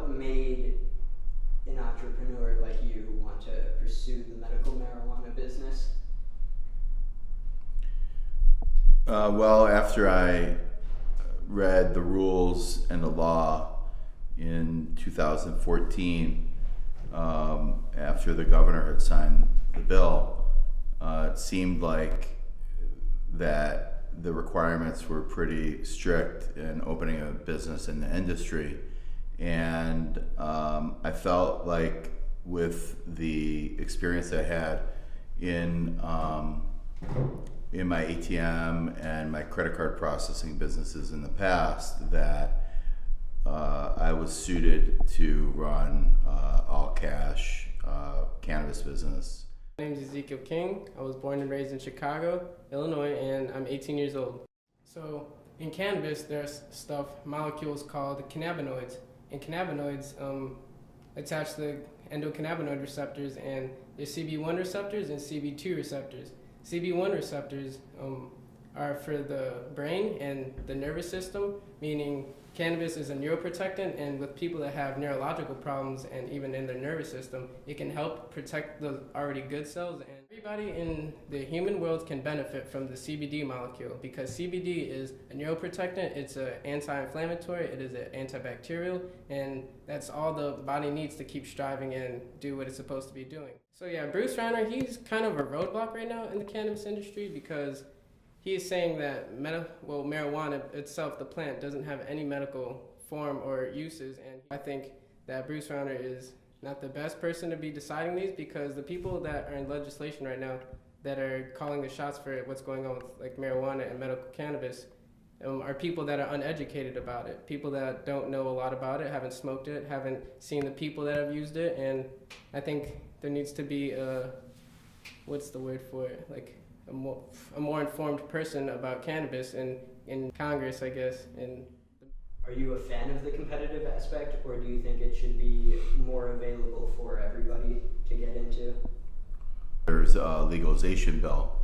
what made an entrepreneur like you want to pursue the medical marijuana business? Well, after I read the rules and the law in 2014, after the governor had signed the bill, it seemed like that the requirements were pretty strict in opening a business in the industry. And I felt like with the experience I had in my ATM and my credit card processing businesses in the past, that I was suited to run all cash cannabis business. My name is Ezekiel King. I was born and raised in Chicago, Illinois, and I'm 18 years old. So in cannabis, there's molecules called cannabinoids. And cannabinoids attach to the endocannabinoid receptors, and there's CB1 receptors and CB2 receptors. CB1 receptors are for the brain and the nervous system, meaning cannabis is a neuroprotectant, and with people that have neurological problems and even in their nervous system, it can help protect the already good cells. And everybody in the human world can benefit from the CBD molecule because CBD is a neuroprotectant, it's an anti-inflammatory, it is an antibacterial, and that's all the body needs to keep striving and do what it's supposed to be doing. So yeah, Bruce Rauner, he's kind of a roadblock right now in the cannabis industry because he is saying that marijuana itself, the plant, doesn't have any medical form or uses, and I think that Bruce Rauner is not the best person to be deciding these because the people that are in legislation right now that are calling the shots for what's going on with like marijuana and medical cannabis are people that are uneducated about it, people that don't know a lot about it, haven't smoked it, haven't seen the people that have used it, and I think there needs to be what's the word for it, like a more informed person about cannabis in Congress, I guess. And are you a fan of the competitive aspect, or do you think it should be more available for everybody to get into? There's a legalization bill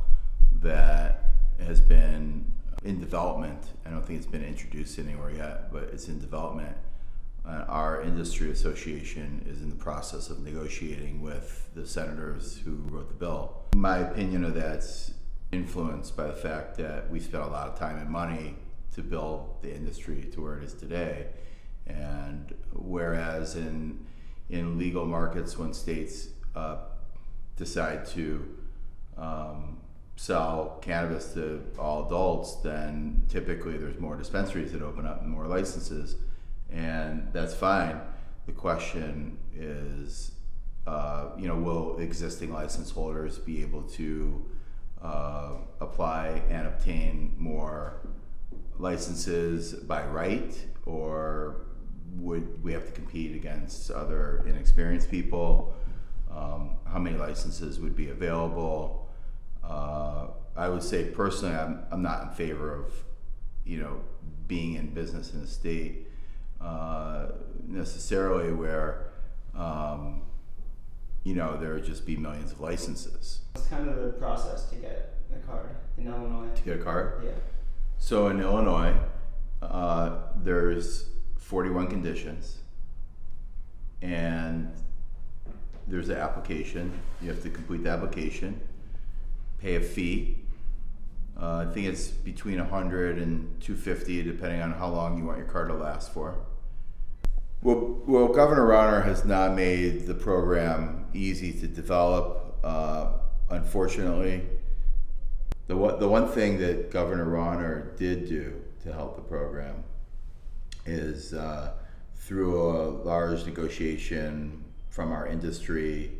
that has been in development. I don't think it's been introduced anywhere yet, but it's in development. Our industry association is in the process of negotiating with the senators who wrote the bill. My opinion of that's influenced by the fact that we spent a lot of time and money to build the industry to where it is today. And whereas in legal markets, when states decide to sell cannabis to all adults, then typically there's more dispensaries that open up and more licenses. And that's fine. The question is, will existing license holders be able to apply and obtain more licenses by right, or would we have to compete against other inexperienced people? How many licenses would be available? I would say personally, I'm not in favor of, being in business in a state necessarily where there would just be millions of licenses. What's kind of the process to get a card in Illinois? To get a card? Yeah. So in Illinois, there's 41 conditions, and there's an application. You have to complete the application, pay a fee. I think it's between $100 and $250, depending on how long you want your card to last for. Well, Governor Rauner has not made the program easy to develop, unfortunately. The one thing that Governor Rauner did do to help the program is through a large negotiation from our industry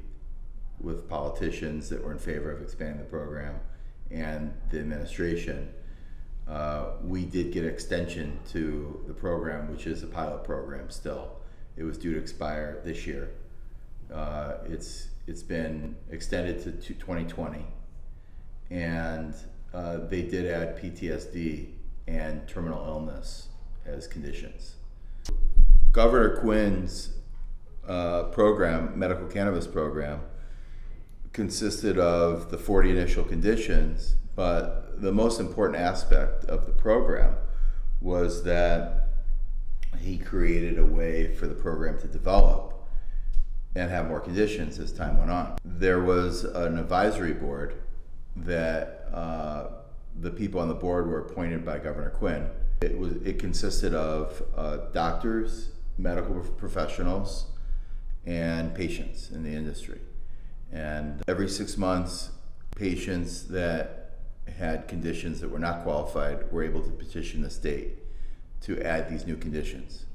with politicians that were in favor of expanding the program and the administration, we did get extension to the program, which is a pilot program still. It was due to expire this year. It's been extended to 2020, and they did add PTSD and terminal illness as conditions. Governor Quinn's program, medical cannabis program, consisted of the 40 initial conditions, but the most important aspect of the program was that he created a way for the program to develop and have more conditions as time went on. There was an advisory board that the people on the board were appointed by Governor Quinn. It consisted of doctors, medical professionals, and patients in the industry. And every 6 months, patients that had conditions that were not qualified were able to petition the state to add these new conditions.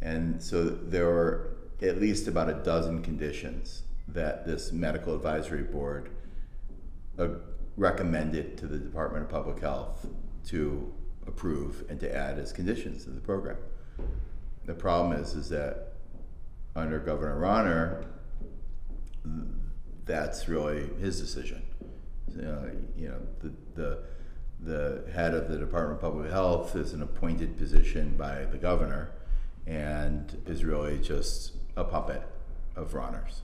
And so there were at least about a dozen conditions that this medical advisory board recommended to the Department of Public Health to approve and to add as conditions to the program. The problem is that under Governor Rauner, that's really his decision. The head of the Department of Public Health is an appointed position by the governor and is really just a puppet of Rauner's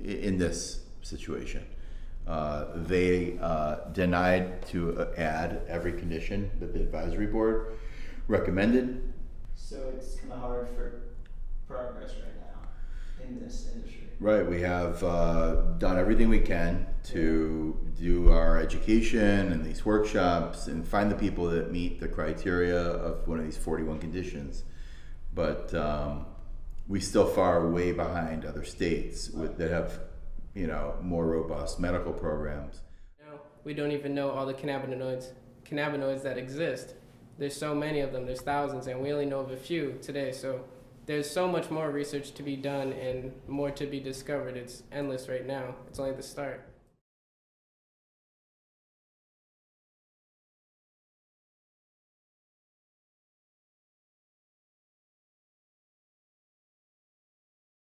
in this situation. They denied to add every condition that the advisory board recommended. So it's kind of hard for progress right now in this industry. Right, we have done everything we can to do our education and these workshops and find the people that meet the criteria of one of these 41 conditions. But we still far way behind other states that have, more robust medical programs. Now, we don't even know all the cannabinoids that exist. There's so many of them, there's thousands, and we only know of a few today. So there's so much more research to be done and more to be discovered. It's endless right now. It's only the start.